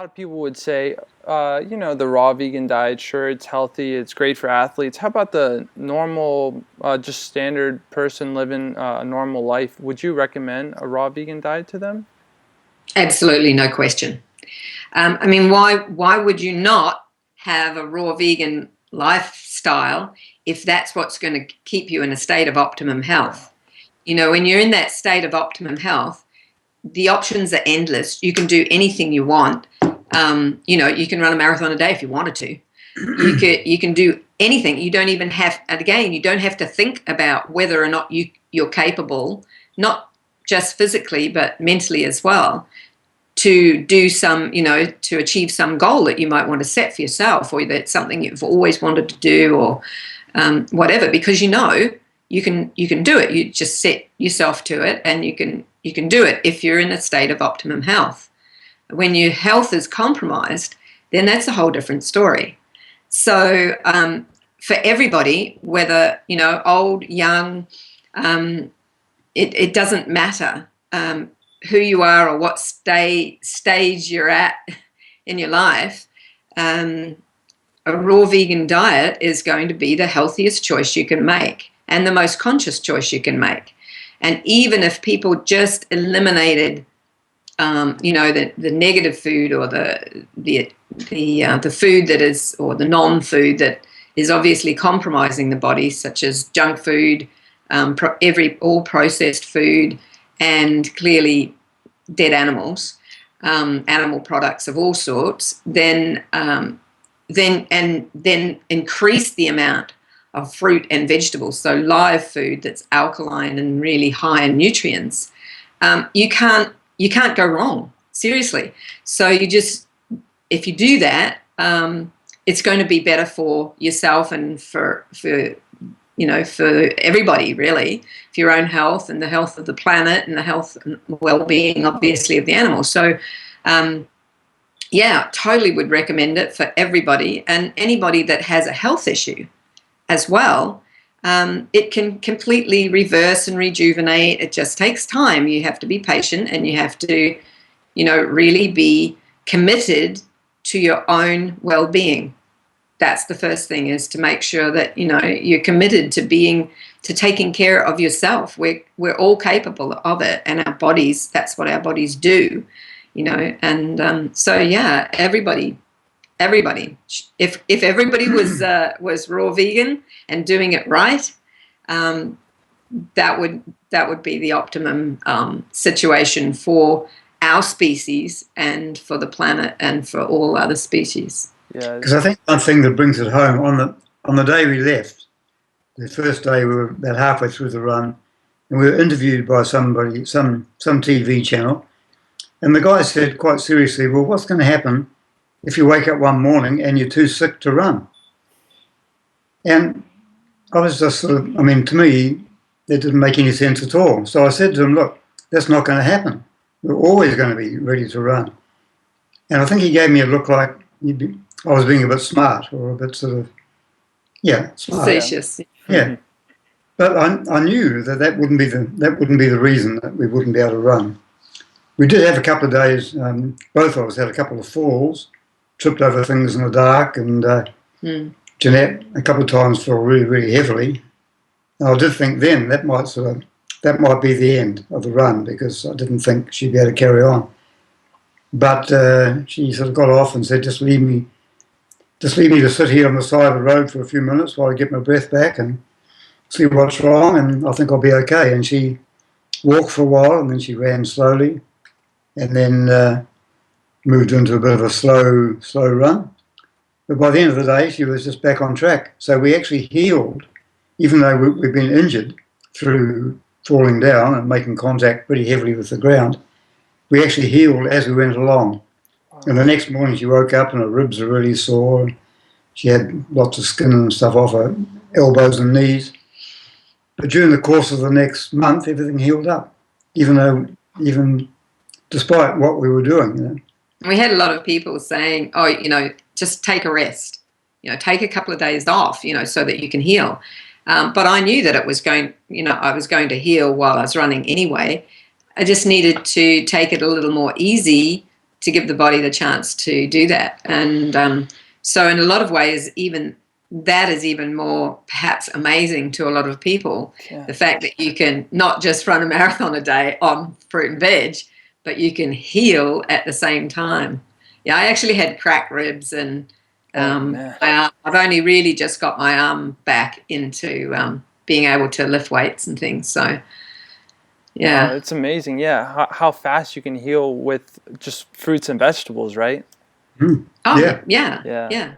lot of people would say, the raw vegan diet, sure, it's healthy, it's great for athletes. How about the normal, just standard person living a normal life? Would you recommend a raw vegan diet to them? Absolutely, no question. Why would you not have a raw vegan lifestyle if that's what's going to keep you in a state of optimum health? When you're in that state of optimum health, the options are endless. You can do anything you want. You can run a marathon a day if you wanted to. You can do anything. You don't even have, and again, you don't have to think about whether or not you're capable, not just physically, but mentally as well, to do some, to achieve some goal that you might want to set for yourself, or that's something you've always wanted to do, or whatever, because you can do it. You just set yourself to it, and you can do it if you're in a state of optimum health. When your health is compromised, then that's a whole different story. So for everybody, whether old, young, it doesn't matter who you are or what stage you're at in your life. A raw vegan diet is going to be the healthiest choice you can make, and the most conscious choice you can make. And even if people just eliminated, the negative food, or the food that is, or the non-food that is obviously compromising the body, such as junk food, all processed food, and clearly dead animals, animal products of all sorts, then increase the amount of fruit and vegetables, so live food that's alkaline and really high in nutrients. You can't go wrong, seriously. So if you do that, it's going to be better for yourself and for everybody, really, for your own health and the health of the planet and the health and well-being, obviously, of the animals. So, totally would recommend it for everybody, and anybody that has a health issue as well. It can completely reverse and rejuvenate. It just takes time. You have to be patient, and you have to, really be committed to your own well-being. That's the first thing, is to make sure that, you're committed to taking care of yourself. We're all capable of it, and our bodies, that's what our bodies do, and everybody. If everybody was raw vegan and doing it right, that would be the optimum situation for our species and for the planet and for all other species. Yeah, because I think one thing that brings it home, on the day we left, the first day, we were about halfway through the run, and we were interviewed by somebody, some TV channel, and the guy said quite seriously, "Well, what's going to happen if you wake up one morning and you're too sick to run?" And I was just to me, that didn't make any sense at all. So I said to him, "Look, that's not going to happen. We're always going to be ready to run." And I think he gave me a look like I was being a bit smart, or a bit sort of, smart. Facetious. Yeah. But I knew that wouldn't be the reason that we wouldn't be able to run. We did have a couple of days, both of us had a couple of falls, tripped over things in the dark, and Jeanette a couple of times fell really, really heavily. And I did think then that might be the end of the run, because I didn't think she'd be able to carry on. But she sort of got off and said, just leave me to sit here on the side of the road for a few minutes while I get my breath back and see what's wrong, and I think I'll be okay. And she walked for a while, and then she ran slowly, and then moved into a bit of a slow run. But by the end of the day, she was just back on track. So we actually healed, even though we've been injured through falling down and making contact pretty heavily with the ground. We actually healed as we went along. And the next morning she woke up and her ribs were really sore. She had lots of skin and stuff off her elbows and knees. But during the course of the next month, everything healed up, even despite what we were doing. We had a lot of people saying, just take a rest, take a couple of days off, so that you can heal. But I knew that I was going to heal while I was running anyway. I just needed to take it a little more easy to give the body the chance to do that. And so in a lot of ways, even that is even more perhaps amazing to a lot of people. Yeah. The fact that you can not just run a marathon a day on fruit and veg, but you can heal at the same time. Yeah, I actually had cracked ribs, and Man. I've only really just got my arm back into being able to lift weights and things. So, yeah. It's amazing. Yeah. How fast you can heal with just fruits and vegetables, right? Mm. Oh, Yeah. yeah, Yeah. yeah.